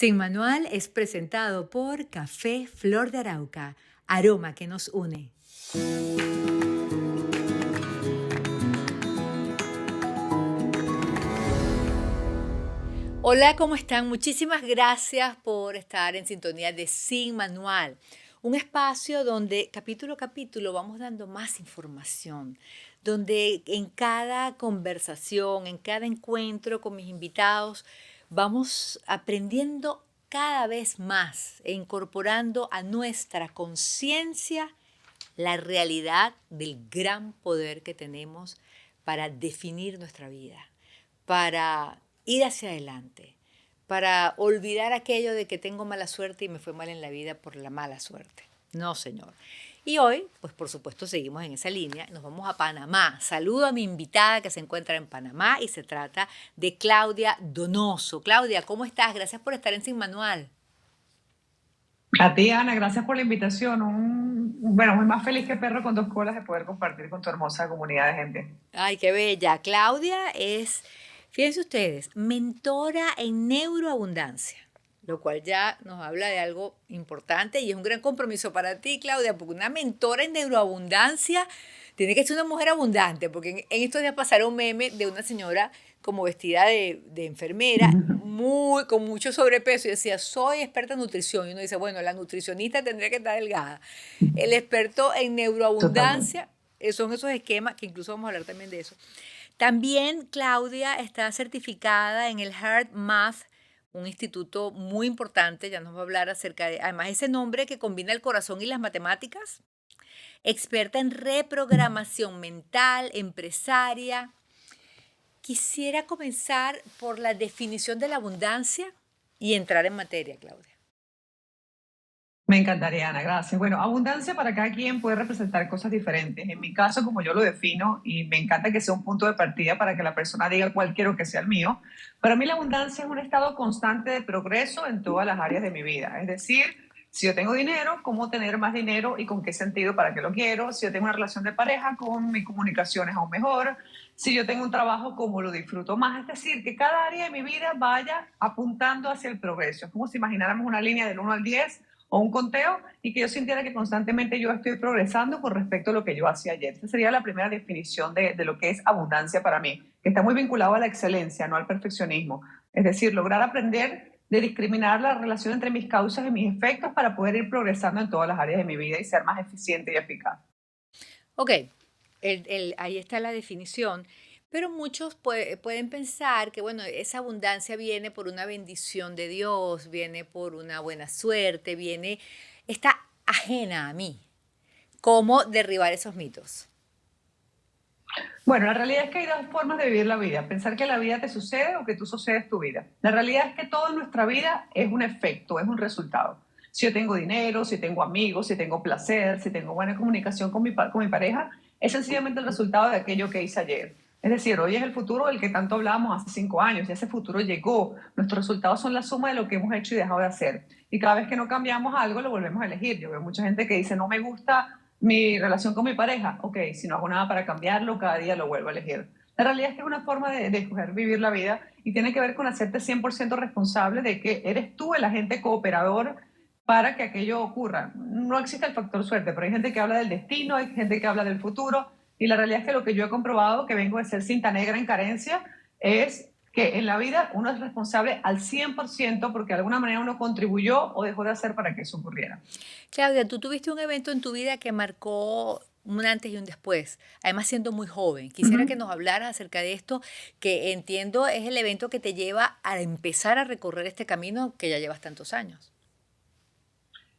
Sin Manual es presentado por Café Flor de Arauca, aroma que nos une. Hola, ¿cómo están? Muchísimas gracias por estar en sintonía de Sin Manual, un espacio donde capítulo a capítulo vamos dando más información, donde en cada conversación, en cada encuentro con mis invitados, vamos aprendiendo cada vez más e incorporando a nuestra conciencia la realidad del gran poder que tenemos para definir nuestra vida, para ir hacia adelante, para olvidar aquello de que tengo mala suerte y me fue mal en la vida por la mala suerte. No, señor. Y hoy, pues por supuesto, seguimos en esa línea. Nos vamos a Panamá. Saludo a mi invitada que se encuentra en Panamá y se trata de Claudia Donoso. Claudia, ¿cómo estás? Gracias por estar en Sin Manual. A ti, Ana, gracias por la invitación. Bueno, muy más feliz que perro con dos colas de poder compartir con tu hermosa comunidad de gente. Ay, qué bella. Claudia es, fíjense ustedes, mentora en neuroabundancia, lo cual ya nos habla de algo importante y es un gran compromiso para ti, Claudia, porque una mentora en neuroabundancia tiene que ser una mujer abundante, porque en estos días pasaron un meme de una señora como vestida de enfermera, con mucho sobrepeso, y decía, soy experta en nutrición. Y uno dice, bueno, la nutricionista tendría que estar delgada. El experto en Totalmente. neuroabundancia son esos esquemas, que incluso vamos a hablar también de eso. También Claudia está certificada en el Heart Math, un instituto muy importante, ya nos va a hablar acerca de, además ese nombre que combina el corazón y las matemáticas, experta en reprogramación mental, empresaria. Quisiera comenzar por la definición de la abundancia y entrar en materia, Claudia. Me encantaría, Ana, gracias. Bueno, abundancia para cada quien puede representar cosas diferentes. En mi caso, como yo lo defino, y me encanta que sea un punto de partida para que la persona diga cuál quiero que sea el mío, para mí la abundancia es un estado constante de progreso en todas las áreas de mi vida. Es decir, si yo tengo dinero, cómo tener más dinero y con qué sentido, para qué lo quiero. Si yo tengo una relación de pareja, con mi comunicación es aún mejor. Si yo tengo un trabajo, cómo lo disfruto más. Es decir, que cada área de mi vida vaya apuntando hacia el progreso. Es como si imagináramos una línea del 1 al 10 o un conteo y que yo sintiera que constantemente yo estoy progresando con respecto a lo que yo hacía ayer. Esa sería la primera definición de lo que es abundancia para mí, que está muy vinculado a la excelencia, no al perfeccionismo. Es decir, lograr aprender de discriminar la relación entre mis causas y mis efectos para poder ir progresando en todas las áreas de mi vida y ser más eficiente y eficaz. Ok, ahí está la definición, pero muchos pueden pensar que, bueno, esa abundancia viene por una bendición de Dios, viene por una buena suerte, está ajena a mí. ¿Cómo derribar esos mitos? Bueno, la realidad es que hay dos formas de vivir la vida. Pensar que la vida te sucede o que tú sucedes tu vida. La realidad es que toda nuestra vida es un efecto, es un resultado. Si yo tengo dinero, si tengo amigos, si tengo placer, si tengo buena comunicación con mi pareja, es sencillamente el resultado de aquello que hice ayer. Es decir, hoy es el futuro del que tanto hablábamos hace 5 años y ese futuro llegó. Nuestros resultados son la suma de lo que hemos hecho y dejado de hacer. Y cada vez que no cambiamos algo, lo volvemos a elegir. Yo veo mucha gente que dice, no me gusta mi relación con mi pareja, ok, si no hago nada para cambiarlo, cada día lo vuelvo a elegir. La realidad es que es una forma de escoger vivir la vida y tiene que ver con hacerte 100% responsable de que eres tú el agente cooperador para que aquello ocurra. No existe el factor suerte, pero hay gente que habla del destino, hay gente que habla del futuro y la realidad es que lo que yo he comprobado, que vengo de ser cinta negra en carencia, es que en la vida uno es responsable al 100% porque de alguna manera uno contribuyó o dejó de hacer para que eso ocurriera. Claudia, tú tuviste un evento en tu vida que marcó un antes y un después, además siendo muy joven. Uh Quisiera -huh. que nos hablaras acerca de esto, que entiendo es el evento que te lleva a empezar a recorrer este camino que ya llevas tantos años.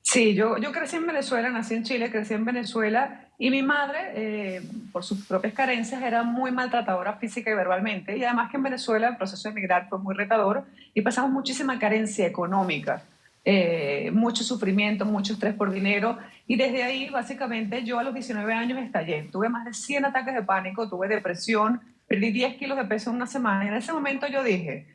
Sí, yo crecí en Venezuela, nací en Chile, crecí en Venezuela y mi madre, por sus propias carencias, era muy maltratadora física y verbalmente. Y además que en Venezuela el proceso de emigrar fue muy retador y pasamos muchísima carencia económica, mucho sufrimiento, mucho estrés por dinero. Y desde ahí, básicamente, yo a los 19 años estallé. Tuve más de 100 ataques de pánico, tuve depresión, perdí 10 kilos de peso en una semana. Y en ese momento yo dije,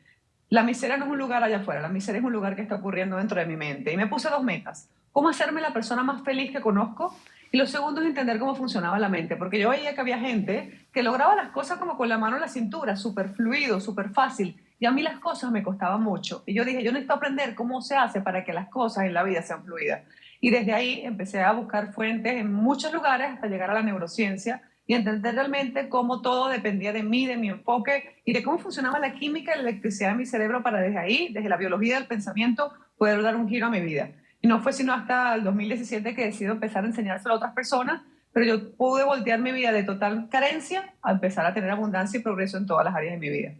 la miseria no es un lugar allá afuera, la miseria es un lugar que está ocurriendo dentro de mi mente. Y me puse dos metas. ¿Cómo hacerme la persona más feliz que conozco? Y lo segundo es entender cómo funcionaba la mente, porque yo veía que había gente que lograba las cosas como con la mano en la cintura, súper fluido, súper fácil. Y a mí las cosas me costaban mucho. Y yo dije, yo necesito aprender cómo se hace para que las cosas en la vida sean fluidas. Y desde ahí empecé a buscar fuentes en muchos lugares hasta llegar a la neurociencia y entender realmente cómo todo dependía de mí, de mi enfoque y de cómo funcionaba la química y la electricidad de mi cerebro para desde ahí, desde la biología del pensamiento, poder dar un giro a mi vida. Y no fue sino hasta el 2017 que decidí empezar a enseñárselo a otras personas, pero yo pude voltear mi vida de total carencia a empezar a tener abundancia y progreso en todas las áreas de mi vida.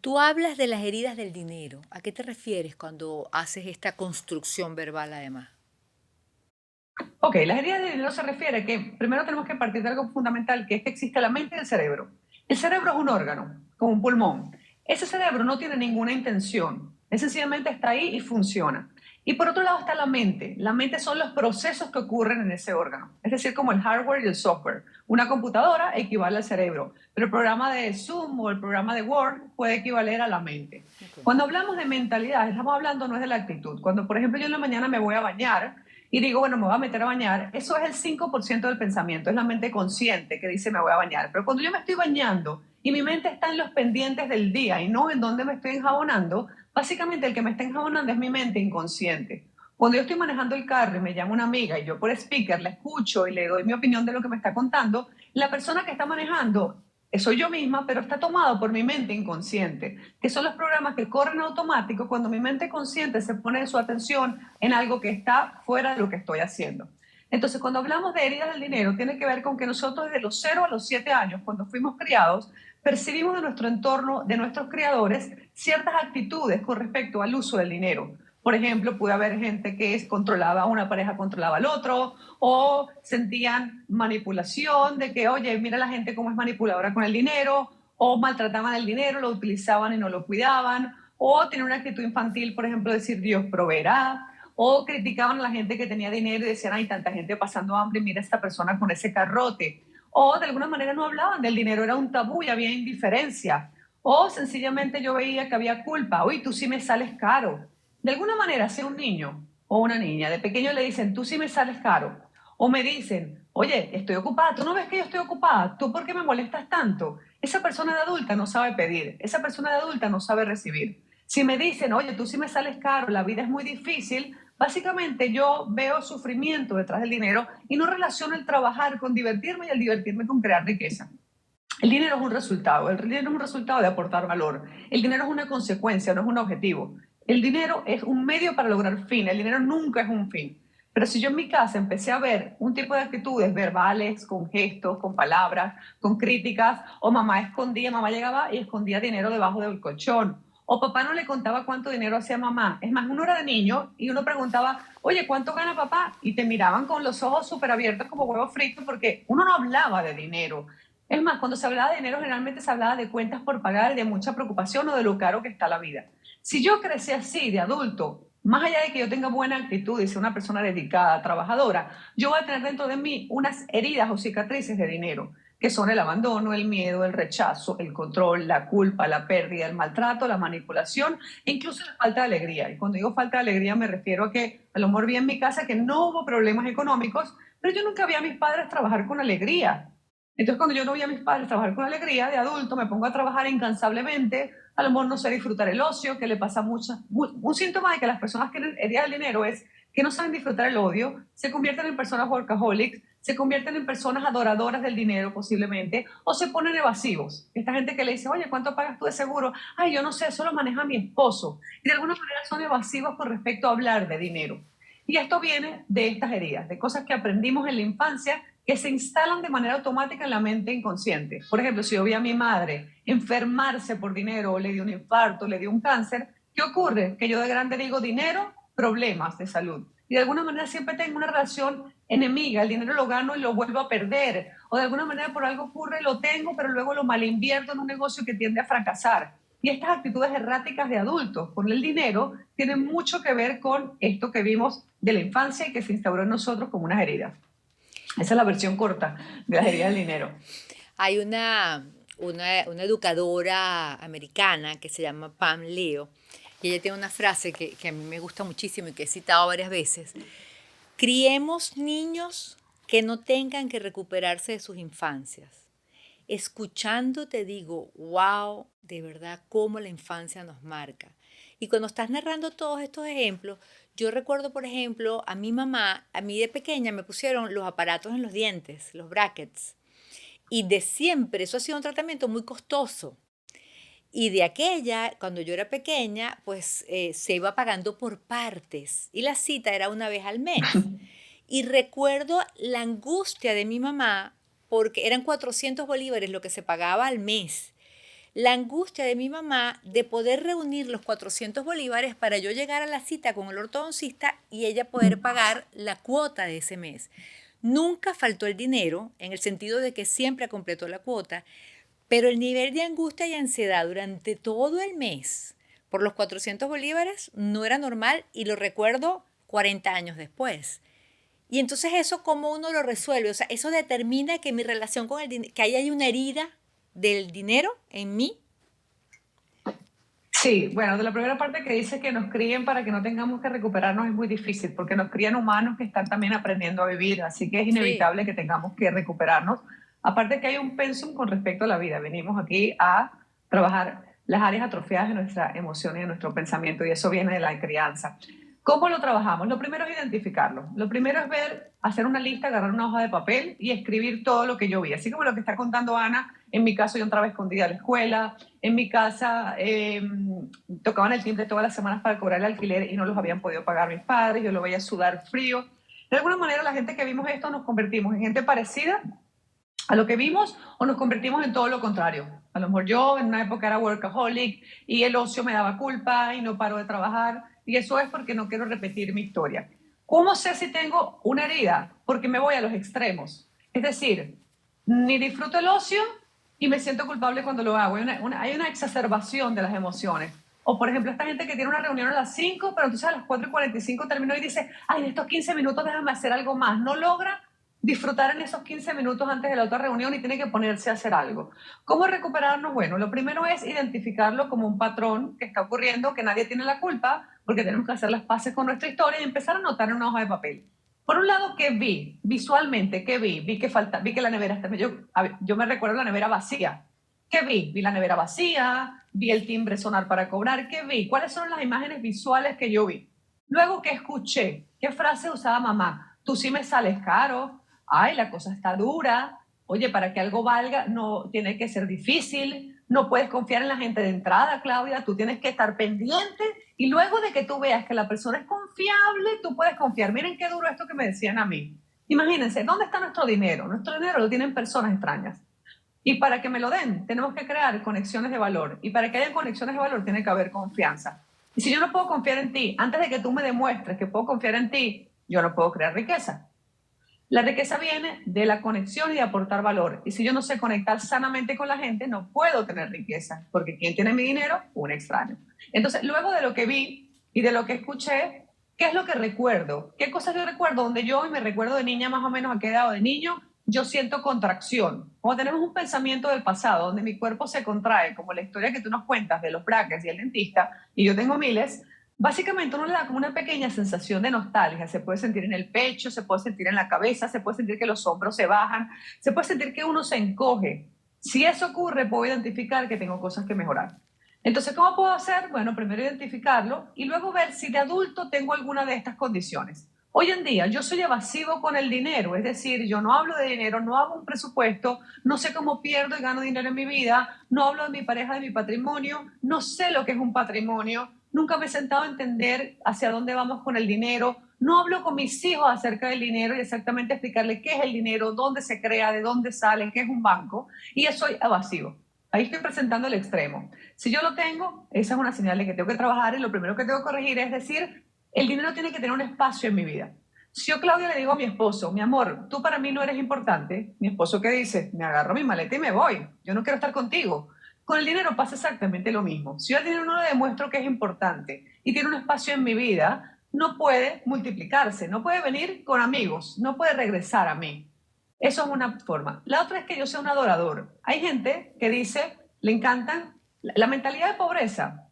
Tú hablas de las heridas del dinero. ¿A qué te refieres cuando haces esta construcción verbal además? Ok, las heridas de dinero se refiere a que primero tenemos que partir de algo fundamental, que es que existe la mente y el cerebro. El cerebro es un órgano, como un pulmón. Ese cerebro no tiene ninguna intención, es sencillamente está ahí y funciona. Y por otro lado está la mente. La mente son los procesos que ocurren en ese órgano, es decir, como el hardware y el software. Una computadora equivale al cerebro, pero el programa de Zoom o el programa de Word puede equivaler a la mente. Ok. Cuando hablamos de mentalidad, estamos hablando no es de la actitud. Cuando, por ejemplo, yo en la mañana me voy a bañar, y digo, bueno, me voy a meter a bañar, eso es el 5% del pensamiento, es la mente consciente que dice me voy a bañar. Pero cuando yo me estoy bañando y mi mente está en los pendientes del día y no en dónde me estoy enjabonando, básicamente el que me está enjabonando es mi mente inconsciente. Cuando yo estoy manejando el carro y me llama una amiga y yo por speaker la escucho y le doy mi opinión de lo que me está contando, la persona que está manejando soy yo misma, pero está tomado por mi mente inconsciente, que son los programas que corren automático cuando mi mente consciente se pone su atención en algo que está fuera de lo que estoy haciendo. Entonces, cuando hablamos de heridas del dinero, tiene que ver con que nosotros desde los 0 a los 7 años, cuando fuimos criados, percibimos de nuestro entorno, de nuestros criadores, ciertas actitudes con respecto al uso del dinero. Por ejemplo, puede haber gente que controlaba, una pareja controlaba al otro, o sentían manipulación de que, oye, mira la gente cómo es manipuladora con el dinero, o maltrataban el dinero, lo utilizaban y no lo cuidaban, o tenían una actitud infantil, por ejemplo, decir Dios proveerá, o criticaban a la gente que tenía dinero y decían, hay tanta gente pasando hambre, mira esta persona con ese carrote. O de alguna manera no hablaban del dinero, era un tabú y había indiferencia. O sencillamente yo veía que había culpa, uy, tú sí me sales caro. De alguna manera, si a un niño o una niña de pequeño le dicen, tú sí me sales caro, o me dicen, oye, estoy ocupada, tú no ves que yo estoy ocupada, tú por qué me molestas tanto. Esa persona de adulta no sabe pedir, esa persona de adulta no sabe recibir. Si me dicen, oye, tú sí me sales caro, la vida es muy difícil, básicamente yo veo sufrimiento detrás del dinero y no relaciono el trabajar con divertirme y el divertirme con crear riqueza. El dinero es un resultado, el dinero es un resultado de aportar valor. El dinero es una consecuencia, no es un objetivo. El dinero es un medio para lograr fin, el dinero nunca es un fin. Pero si yo en mi casa empecé a ver un tipo de actitudes verbales, con gestos, con palabras, con críticas, o mamá escondía, mamá llegaba y escondía dinero debajo del colchón, o papá no le contaba cuánto dinero hacía mamá. Es más, uno era de niño y uno preguntaba, oye, ¿cuánto gana papá? Y te miraban con los ojos súper abiertos como huevo frito porque uno no hablaba de dinero. Es más, cuando se hablaba de dinero, generalmente se hablaba de cuentas por pagar, de mucha preocupación o de lo caro que está la vida. Si yo crecí así, de adulto, más allá de que yo tenga buena actitud y sea una persona dedicada, trabajadora, yo voy a tener dentro de mí unas heridas o cicatrices de dinero, que son el abandono, el miedo, el rechazo, el control, la culpa, la pérdida, el maltrato, la manipulación e incluso la falta de alegría. Y cuando digo falta de alegría me refiero a que a lo mejor vi en mi casa que no hubo problemas económicos, pero yo nunca vi a mis padres trabajar con alegría. Entonces, cuando yo no veía a mis padres trabajar con alegría, de adulto me pongo a trabajar incansablemente, a lo mejor no sé disfrutar el ocio, que le pasa mucho. Un síntoma de que las personas que heredan el dinero es que no saben disfrutar el odio, se convierten en personas workaholics, se convierten en personas adoradoras del dinero posiblemente, o se ponen evasivos. Esta gente que le dice, oye, ¿cuánto pagas tú de seguro? Ay, yo no sé, eso lo maneja mi esposo. Y de alguna manera son evasivos con respecto a hablar de dinero. Y esto viene de estas heridas, de cosas que aprendimos en la infancia que se instalan de manera automática en la mente inconsciente. Por ejemplo, si yo vi a mi madre enfermarse por dinero, o le dio un infarto, le dio un cáncer, ¿qué ocurre? Que yo de grande digo dinero, problemas de salud. Y de alguna manera siempre tengo una relación enemiga, el dinero lo gano y lo vuelvo a perder. O de alguna manera por algo ocurre, lo tengo, pero luego lo malinvierto en un negocio que tiende a fracasar. Y estas actitudes erráticas de adultos con el dinero tienen mucho que ver con esto que vimos de la infancia y que se instauró en nosotros como unas heridas. Esa es la versión corta de las heridas del dinero. Hay una educadora americana que se llama Pam Leo y ella tiene una frase que a mí me gusta muchísimo y que he citado varias veces. Criemos niños que no tengan que recuperarse de sus infancias escuchándote digo, wow, de verdad, cómo la infancia nos marca. Y cuando estás narrando todos estos ejemplos, yo recuerdo, por ejemplo, a mi mamá, a mí de pequeña me pusieron los aparatos en los dientes, los brackets. Y de siempre, eso ha sido un tratamiento muy costoso. Y de aquella, cuando yo era pequeña, pues se iba pagando por partes y la cita era una vez al mes. Y recuerdo la angustia de mi mamá porque eran 400 bolívares lo que se pagaba al mes. La angustia de mi mamá de poder reunir los 400 bolívares para yo llegar a la cita con el ortodoncista y ella poder pagar la cuota de ese mes. Nunca faltó el dinero, en el sentido de que siempre completó la cuota, pero el nivel de angustia y ansiedad durante todo el mes por los 400 bolívares no era normal y lo recuerdo 40 años después. Y entonces eso, ¿cómo uno lo resuelve? O sea, eso determina que mi relación con el dinero, que ahí hay una herida del dinero en mí. Sí, bueno, de la primera parte que dice que nos críen para que no tengamos que recuperarnos es muy difícil, porque nos crían humanos que están también aprendiendo a vivir, así que es Sí, inevitable que tengamos que recuperarnos. Aparte que hay un pensum con respecto a la vida, venimos aquí a trabajar las áreas atrofiadas de nuestra emoción y de nuestro pensamiento, y eso viene de la crianza. ¿Cómo lo trabajamos? Lo primero es identificarlo. Lo primero es ver, hacer una lista, agarrar una hoja de papel y escribir todo lo que yo vi. Así como lo que está contando Ana, en mi caso yo entraba escondida a la escuela, en mi casa tocaban el timbre todas las semanas para cobrar el alquiler y no los habían podido pagar mis padres, yo lo veía sudar frío. De alguna manera la gente que vimos esto nos convertimos en gente parecida a lo que vimos o nos convertimos en todo lo contrario. A lo mejor yo en una época era workaholic y el ocio me daba culpa y no paro de trabajar y eso es porque no quiero repetir mi historia. ¿Cómo sé si tengo una herida? Porque me voy a los extremos. Es decir, ni disfruto el ocio y me siento culpable cuando lo hago. Hay una exacerbación de las emociones. O, por ejemplo, esta gente que tiene una reunión a las 5, pero entonces a las 4:45 terminó y dice, ay, en estos 15 minutos déjame hacer algo más. No logra disfrutar en esos 15 minutos antes de la otra reunión y tiene que ponerse a hacer algo. ¿Cómo recuperarnos? Bueno, lo primero es identificarlo como un patrón que está ocurriendo, que nadie tiene la culpa, porque tenemos que hacer las paces con nuestra historia y empezar a anotar en una hoja de papel. Por un lado, ¿qué vi? Visualmente, ¿qué vi? Vi que la nevera está... Yo me recuerdo la nevera vacía. ¿Qué vi? Vi la nevera vacía, vi el timbre sonar para cobrar. ¿Qué vi? ¿Cuáles son las imágenes visuales que yo vi? Luego, ¿qué escuché? ¿Qué frase usaba mamá? Tú sí me sales caro. Ay, la cosa está dura. Oye, para que algo valga, no tiene que ser difícil. No puedes confiar en la gente de entrada, Claudia. Tú tienes que estar pendiente y luego de que tú veas que la persona es confiable, tú puedes confiar. Miren qué duro esto que me decían a mí. Imagínense, ¿dónde está nuestro dinero? Nuestro dinero lo tienen personas extrañas. Y para que me lo den, tenemos que crear conexiones de valor. Y para que haya conexiones de valor, tiene que haber confianza. Y si yo no puedo confiar en ti, antes de que tú me demuestres que puedo confiar en ti, yo no puedo crear riqueza. La riqueza viene de la conexión y de aportar valor. Y si yo no sé conectar sanamente con la gente, no puedo tener riqueza, porque ¿quién tiene mi dinero? Un extraño. Entonces, luego de lo que vi y de lo que escuché, ¿qué es lo que recuerdo? ¿Qué cosas yo recuerdo? Donde yo, y me recuerdo de niña más o menos a qué edad, o de niño, yo siento contracción. Cuando tenemos un pensamiento del pasado, donde mi cuerpo se contrae, como la historia que tú nos cuentas de los brackets y el dentista, y yo tengo miles, básicamente uno le da como una pequeña sensación de nostalgia, se puede sentir en el pecho, se puede sentir en la cabeza, se puede sentir que los hombros se bajan, se puede sentir que uno se encoge. Si eso ocurre, puedo identificar que tengo cosas que mejorar. Entonces, ¿cómo puedo hacer? Bueno, primero identificarlo y luego ver si de adulto tengo alguna de estas condiciones. Hoy en día yo soy evasivo con el dinero, es decir, yo no hablo de dinero, no hago un presupuesto, no sé cómo pierdo y gano dinero en mi vida, no hablo de mi pareja, de mi patrimonio, no sé lo que es un patrimonio, nunca me he sentado a entender hacia dónde vamos con el dinero, no hablo con mis hijos acerca del dinero y exactamente explicarle qué es el dinero, dónde se crea, de dónde sale, qué es un banco, y yo soy evasivo. Ahí estoy presentando el extremo. Si yo lo tengo, esa es una señal de que tengo que trabajar y lo primero que tengo que corregir es decir, el dinero tiene que tener un espacio en mi vida. Si yo, Claudia, le digo a mi esposo, mi amor, tú para mí no eres importante, mi esposo, ¿qué dice? Me agarro mi maleta y me voy. Yo no quiero estar contigo. Con el dinero pasa exactamente lo mismo. Si yo al dinero no le demuestro que es importante y tiene un espacio en mi vida, no puede multiplicarse, no puede venir con amigos, no puede regresar a mí. Eso es una forma. La otra es que yo sea un adorador. Hay gente que dice, le encantan la mentalidad de pobreza,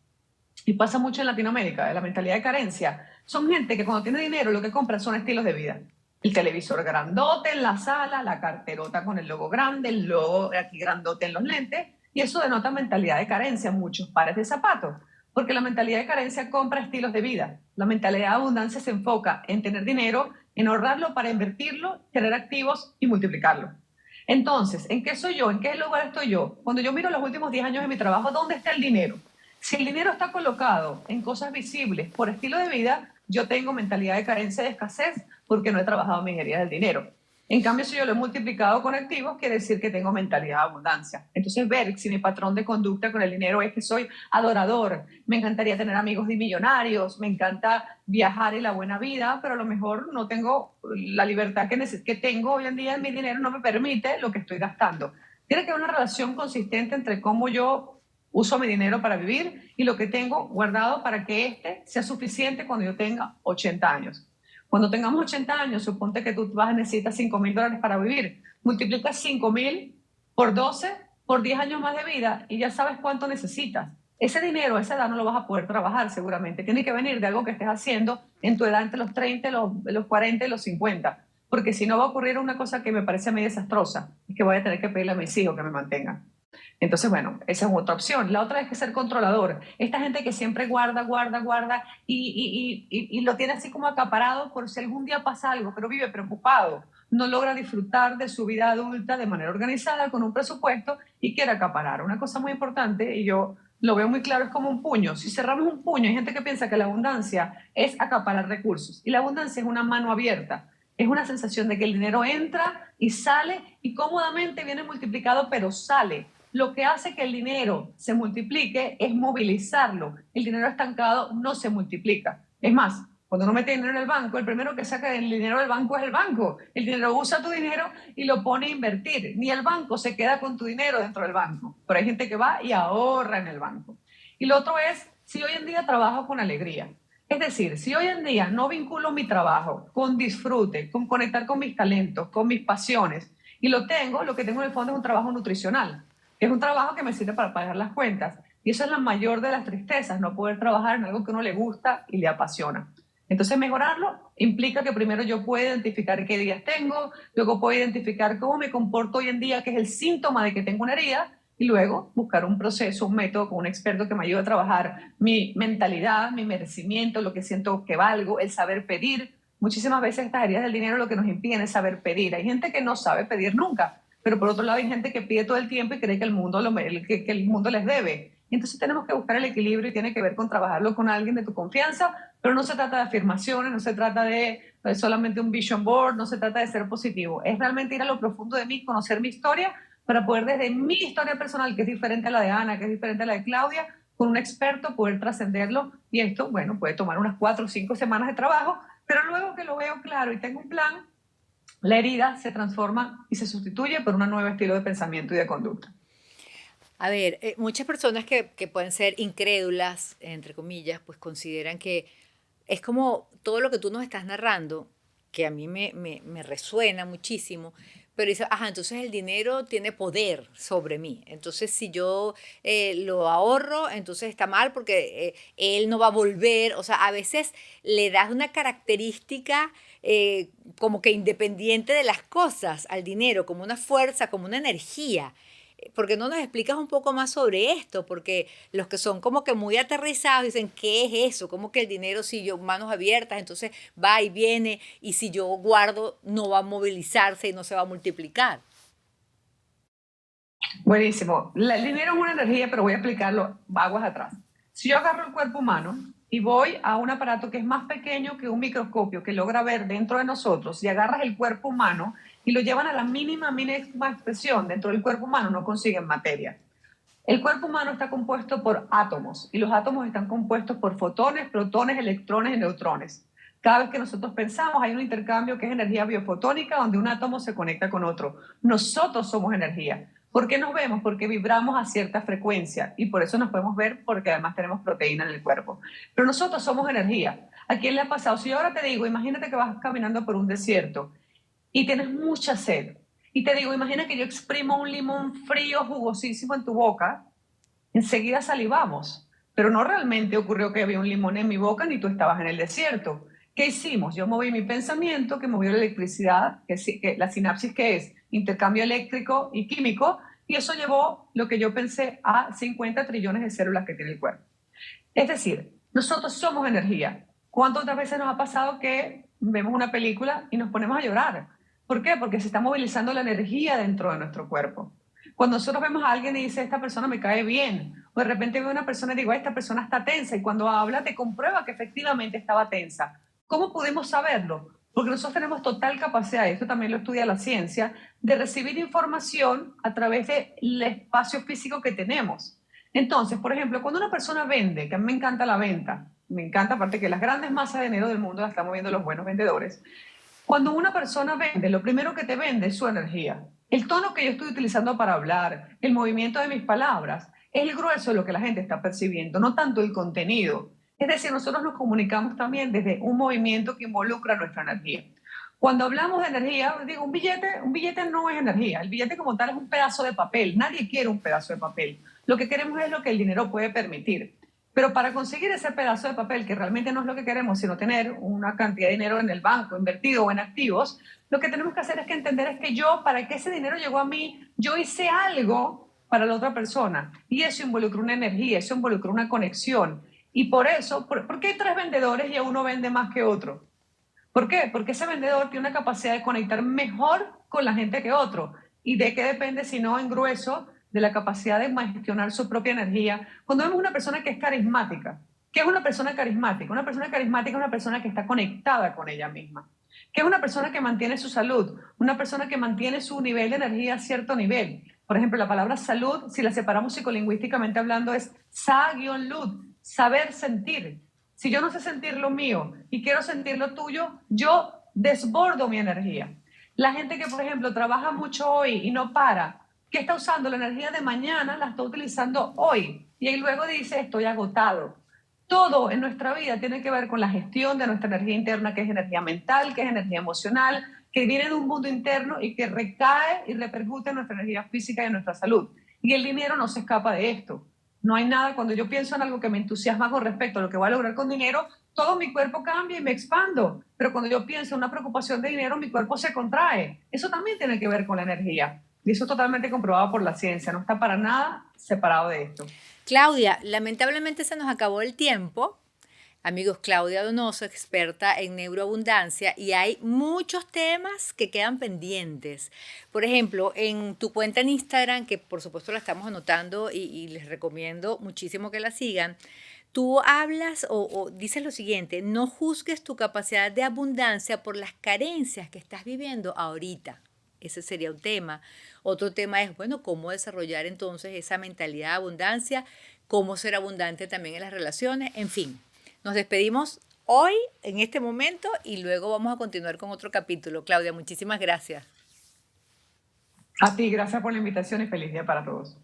y pasa mucho en Latinoamérica, la mentalidad de carencia. Son gente que cuando tiene dinero lo que compran son estilos de vida. el televisor grandote en la sala, la carterota con el logo grande, el logo aquí grandote en los lentes, y eso denota mentalidad de carencia, muchos pares de zapatos, porque la mentalidad de carencia compra estilos de vida. La mentalidad de abundancia se enfoca en tener dinero, en ahorrarlo para invertirlo, tener activos y multiplicarlo. Entonces, ¿en qué soy yo? ¿En qué lugar estoy yo? Cuando yo miro los últimos 10 años de mi trabajo, ¿dónde está el dinero? Si el dinero está colocado en cosas visibles por estilo de vida, yo tengo mentalidad de carencia, de escasez, porque no he trabajado mi ingeniería del dinero. En cambio, si yo lo he multiplicado con activos, quiere decir que tengo mentalidad de abundancia. Entonces, ver si mi patrón de conducta con el dinero es que soy adorador, me encantaría tener amigos de millonarios, me encanta viajar y la buena vida, pero a lo mejor no tengo la libertad que tengo hoy en día en mi dinero, no me permite lo que estoy gastando. Tiene que haber una relación consistente entre cómo yo uso mi dinero para vivir y lo que tengo guardado para que este sea suficiente cuando yo tenga 80 años. Cuando tengamos 80 años, suponte que tú vas a necesitar $5,000 para vivir. Multiplica 5,000 por 12, por 10 años más de vida y ya sabes cuánto necesitas. Ese dinero a esa edad no lo vas a poder trabajar seguramente. Tiene que venir de algo que estés haciendo en tu edad entre los 30, los 40 y los 50. Porque si no va a ocurrir una cosa que me parece a mí desastrosa, es que voy a tener que pedirle a mis hijos que me mantengan. Entonces, bueno, esa es otra opción. La otra es que ser controlador. Esta gente que siempre guarda, guarda, guarda y lo tiene así como acaparado por si algún día pasa algo, pero vive preocupado. No logra disfrutar de su vida adulta de manera organizada, con un presupuesto y quiere acaparar. Una cosa muy importante, y yo lo veo muy claro, es como un puño. Si cerramos un puño, hay gente que piensa que la abundancia es acaparar recursos. Y la abundancia es una mano abierta. Es una sensación de que el dinero entra y sale y cómodamente viene multiplicado, pero sale. Lo que hace que el dinero se multiplique es movilizarlo. El dinero estancado no se multiplica. Es más, cuando uno mete dinero en el banco, el primero que saca el dinero del banco es el banco. El dinero usa tu dinero y lo pone a invertir. Ni el banco se queda con tu dinero dentro del banco. Pero hay gente que va y ahorra en el banco. Y lo otro es, si hoy en día trabajo con alegría. Es decir, si hoy en día no vinculo mi trabajo con disfrute, con conectar con mis talentos, con mis pasiones, y lo que tengo en el fondo es un trabajo nutricional. Es un trabajo que me sirve para pagar las cuentas. Y eso es la mayor de las tristezas, no poder trabajar en algo que uno le gusta y le apasiona. Entonces, mejorarlo implica que primero yo pueda identificar qué días tengo, luego puedo identificar cómo me comporto hoy en día, que es el síntoma de que tengo una herida, y luego buscar un proceso, un método con un experto que me ayude a trabajar mi mentalidad, mi merecimiento, lo que siento que valgo, el saber pedir. Muchísimas veces estas heridas del dinero lo que nos impiden es saber pedir. Hay gente que no sabe pedir nunca, pero por otro lado hay gente que pide todo el tiempo y cree que el mundo, que el mundo les debe. Entonces tenemos que buscar el equilibrio y tiene que ver con trabajarlo con alguien de tu confianza, pero no se trata de afirmaciones, no se trata de solamente un vision board, no se trata de ser positivo. Es realmente ir a lo profundo de mí, conocer mi historia, para poder desde mi historia personal, que es diferente a la de Ana, que es diferente a la de Claudia, con un experto poder trascenderlo. Y esto, bueno, puede tomar unas 4 o 5 semanas de trabajo, pero luego que lo veo claro y tengo un plan, la herida se transforma y se sustituye por un nuevo estilo de pensamiento y de conducta. A ver, muchas personas que pueden ser incrédulas, entre comillas, pues consideran que es como todo lo que tú nos estás narrando, que a mí me resuena muchísimo, pero dice, ajá, entonces el dinero tiene poder sobre mí. Entonces, si yo lo ahorro, entonces está mal porque él no va a volver. O sea, a veces le das una característica como que independiente de las cosas al dinero, como una fuerza, como una energía. ¿Por qué no nos explicas un poco más sobre esto? Porque los que son como que muy aterrizados dicen, ¿qué es eso? Como que el dinero, si yo manos abiertas, entonces va y viene, y si yo guardo, no va a movilizarse y no se va a multiplicar. Buenísimo. El dinero es una energía, pero voy a explicarlo aguas atrás. Si yo agarro el cuerpo humano y voy a un aparato que es más pequeño que un microscopio que logra ver dentro de nosotros, y agarras el cuerpo humano y lo llevan a la mínima expresión dentro del cuerpo humano, no consiguen materia. El cuerpo humano está compuesto por átomos y los átomos están compuestos por fotones, protones, electrones y neutrones. Cada vez que nosotros pensamos hay un intercambio que es energía biofotónica donde un átomo se conecta con otro. Nosotros somos energía. ¿Por qué nos vemos? Porque vibramos a cierta frecuencia y por eso nos podemos ver porque además tenemos proteína en el cuerpo. Pero nosotros somos energía. ¿A quién le ha pasado? Si yo ahora te digo, imagínate que vas caminando por un desierto y tienes mucha sed. Y te digo, imagina que yo exprimo un limón frío, jugosísimo en tu boca, enseguida salivamos. Pero no realmente ocurrió que había un limón en mi boca ni tú estabas en el desierto. ¿Qué hicimos? Yo moví mi pensamiento, que movió la electricidad, que la sinapsis, que es intercambio eléctrico y químico, y eso llevó lo que yo pensé a 50 trillones de células que tiene el cuerpo. Es decir, nosotros somos energía. ¿Cuántas otras veces nos ha pasado que vemos una película y nos ponemos a llorar? ¿Por qué? Porque se está movilizando la energía dentro de nuestro cuerpo. Cuando nosotros vemos a alguien y dice, esta persona me cae bien, o de repente veo a una persona y digo, esta persona está tensa, y cuando habla te comprueba que efectivamente estaba tensa. ¿Cómo pudimos saberlo? Porque nosotros tenemos total capacidad, esto también lo estudia la ciencia, de recibir información a través del espacio físico que tenemos. Entonces, por ejemplo, cuando una persona vende, que a mí me encanta la venta, me encanta, aparte que las grandes masas de dinero del mundo las están moviendo los buenos vendedores. Cuando una persona vende, lo primero que te vende es su energía. El tono que yo estoy utilizando para hablar, el movimiento de mis palabras, es el grueso de lo que la gente está percibiendo, no tanto el contenido. Es decir, nosotros nos comunicamos también desde un movimiento que involucra nuestra energía. Cuando hablamos de energía, digo, un billete no es energía. El billete como tal es un pedazo de papel. Nadie quiere un pedazo de papel. Lo que queremos es lo que el dinero puede permitir. Pero para conseguir ese pedazo de papel, que realmente no es lo que queremos, sino tener una cantidad de dinero en el banco, invertido o en activos, lo que tenemos que hacer es que entender es que yo, para que ese dinero llegó a mí, yo hice algo para la otra persona. Y eso involucra una energía, eso involucra una conexión. Y por eso, ¿por qué hay 3 vendedores y uno vende más que otro? ¿Por qué? Porque ese vendedor tiene una capacidad de conectar mejor con la gente que otro. ¿Y de qué depende, si no en grueso, de la capacidad de gestionar su propia energía? Cuando vemos una persona que es carismática, ¿qué es una persona carismática? Una persona carismática es una persona que está conectada con ella misma. ¿Qué es una persona que mantiene su salud? Una persona que mantiene su nivel de energía a cierto nivel. Por ejemplo, la palabra salud, si la separamos psicolingüísticamente hablando, es sa-lud, saber sentir. Si yo no sé sentir lo mío y quiero sentir lo tuyo, yo desbordo mi energía. La gente que, por ejemplo, trabaja mucho hoy y no para, ¿qué está usando? La energía de mañana la está utilizando hoy. Y ahí luego dice, estoy agotado. Todo en nuestra vida tiene que ver con la gestión de nuestra energía interna, que es energía mental, que es energía emocional, que viene de un mundo interno y que recae y repercute en nuestra energía física y en nuestra salud. Y el dinero no se escapa de esto. No hay nada, cuando yo pienso en algo que me entusiasma con respecto a lo que voy a lograr con dinero, todo mi cuerpo cambia y me expando. Pero cuando yo pienso en una preocupación de dinero, mi cuerpo se contrae. Eso también tiene que ver con la energía. Y eso es totalmente comprobado por la ciencia. No está para nada separado de esto. Claudia, lamentablemente se nos acabó el tiempo. Amigos, Claudia Donoso, experta en neuroabundancia, y hay muchos temas que quedan pendientes. Por ejemplo, en tu cuenta en Instagram, que por supuesto la estamos anotando y les recomiendo muchísimo que la sigan, tú hablas o dices lo siguiente: no juzgues tu capacidad de abundancia por las carencias que estás viviendo ahorita. Ese sería un tema. Otro tema es, bueno, cómo desarrollar entonces esa mentalidad de abundancia, cómo ser abundante también en las relaciones, en fin. Nos despedimos hoy, en este momento, y luego vamos a continuar con otro capítulo. Claudia, muchísimas gracias. A ti, gracias por la invitación y feliz día para todos.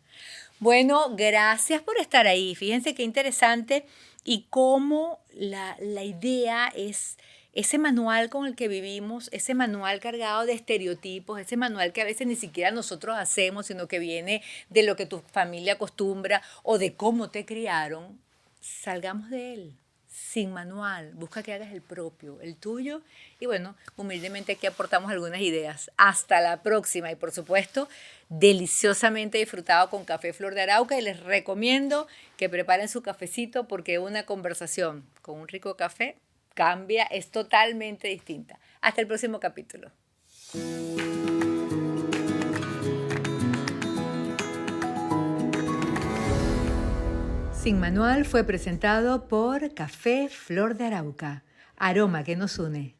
Bueno, gracias por estar ahí. Fíjense qué interesante y cómo la idea es ese manual con el que vivimos, ese manual cargado de estereotipos, ese manual que a veces ni siquiera nosotros hacemos, sino que viene de lo que tu familia acostumbra o de cómo te criaron. Salgamos de él. Sin manual, busca que hagas el propio, el tuyo, y bueno, humildemente aquí aportamos algunas ideas. Hasta la próxima, y por supuesto, deliciosamente disfrutado con Café Flor de Arauca, y les recomiendo que preparen su cafecito porque una conversación con un rico café cambia, es totalmente distinta. Hasta el próximo capítulo. Sin Manual fue presentado por Café Flor de Arauca, aroma que nos une.